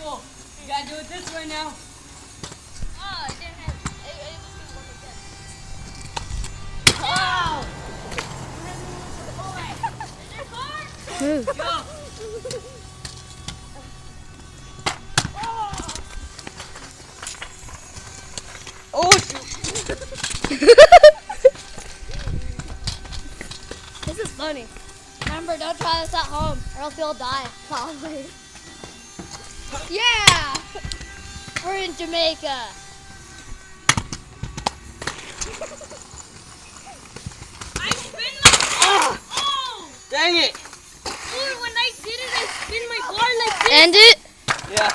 cool. You gotta do it this way now. Oh, it didn't have. It was gonna work again. Oh! Is there a car? Move. Go! Oh, shoot. This is funny. Remember, don't try this at home, or else you'll die. Probably. Yeah! We're in Jamaica. I spin my... Oh! Dang it! Dude, when I did it, I spin my car like this. End it. Yeah.